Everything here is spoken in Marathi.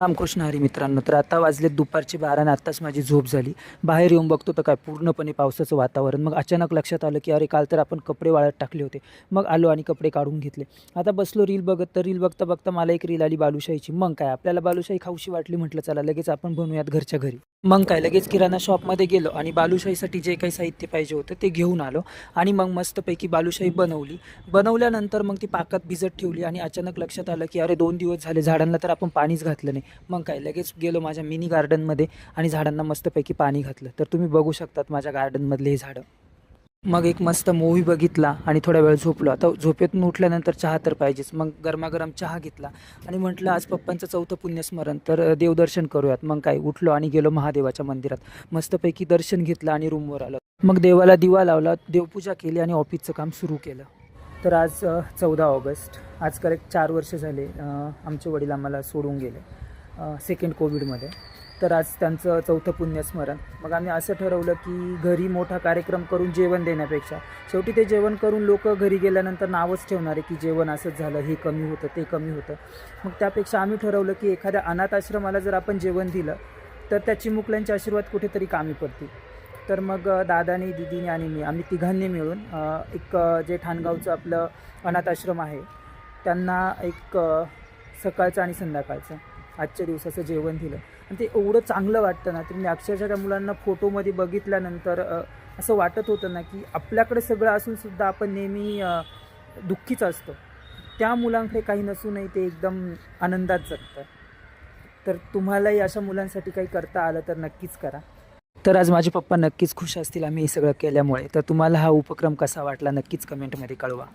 रामकृष्ण हरी मित्रांनो, तर आता वाजलेत दुपारचे 12 आणि आत्ताच माझी झोप झाली. बाहेर येऊन बघतो तर काय पूर्णपणे पावसाचं वातावरण. मग अचानक लक्षात आलं, की अरे काल तर आपण कपडे वाळत टाकले होते. मग आलो आणि कपडे काढून घेतले. आता बसलो रील बघत, तर रील बघता बघता मला एक रील आली बालुशाहीची. मग काय आपल्याला बालुशाही खाऊशी वाटली, म्हटलं चला लगेच आपण बनवूयात घरच्या घरी. मग काय लगेच किराणा शॉपमध्ये गेलो आणि बालुशाहीसाठी जे काही साहित्य पाहिजे होतं ते घेऊन आलो आणि मग मस्तपैकी बालुशाही बनवली. बनवल्यानंतर मग ती पाकात भिजत ठेवली आणि अचानक लक्षात आलं, की अरे 2 दिवस झाले झाडांना तर आपण पाणीच घातलं नाही. मग काय लगेच गेलो माझ्या मिनी गार्डनमध्ये आणि झाडांना मस्तपैकी पाणी घातलं. तर तुम्ही बघू शकतात माझ्या गार्डनमधले हे झाडं. मग एक मस्त मूव्ही बघितला आणि थोडा वेळ झोपलो. आता झोपेतून उठल्यानंतर चहा तर पाहिजेच. मग गरमागरम चहा घेतला आणि म्हटलं आज पप्पांचं 4थं पुण्यस्मरण, तर देवदर्शन करूयात. मग काय उठलो आणि गेलो महादेवाच्या मंदिरात. मस्तपैकी दर्शन घेतलं आणि रूमवर आलो. मग देवाला दिवा लावला, देवपूजा केली आणि ऑफिसचं काम सुरू केलं. तर आज 14 ऑगस्ट, आज करेक्ट 4 वर्ष झाले आमचे वडील आम्हाला सोडून गेले सेकंड कोविडमध्ये. तर आज त्यांचं 4थं पुण्यस्मरण. मग आम्ही असं ठरवलं, की घरी मोठा कार्यक्रम करून जेवण देण्यापेक्षा शेवटी ते जेवण करून लोक घरी गेल्यानंतर नावच ठेवणार आहे, की जेवण असंच झालं, हे कमी होतं, ते कमी होतं. मग त्यापेक्षा आम्ही ठरवलं, की एखाद्या अनाथ आश्रमाला जर आपण जेवण दिलं तर त्या चिमुकल्यांचे आशीर्वाद कुठेतरी कामी पडतील. तर मग दादानी, दीदीने आणि मी, आम्ही तिघांनी मिळून एक जे ठाणगावचं आपलं अनाथ आश्रम आहे त्यांना एक सकाळचं आणि संध्याकाळचं आजच्या दिवसाचं जेवण दिलं. आणि ते एवढं चांगलं वाटतं ना, तर मी अक्षरशः त्या मुलांना फोटोमध्ये बघितल्यानंतर असं वाटत होतं ना, की आपल्याकडे सगळं असूनसुद्धा आपण नेहमी दुःखीच असतो. त्या मुलांकडे काही नसूनही ते एकदम आनंदात जगतात. तर तुम्हालाही अशा मुलांसाठी काही करता आलं तर नक्कीच करा. तर आज माझे पप्पा नक्कीच खुश असतील आम्ही हे सगळं केल्यामुळे. तर तुम्हाला हा उपक्रम कसा वाटला नक्कीच कमेंटमध्ये कळवा.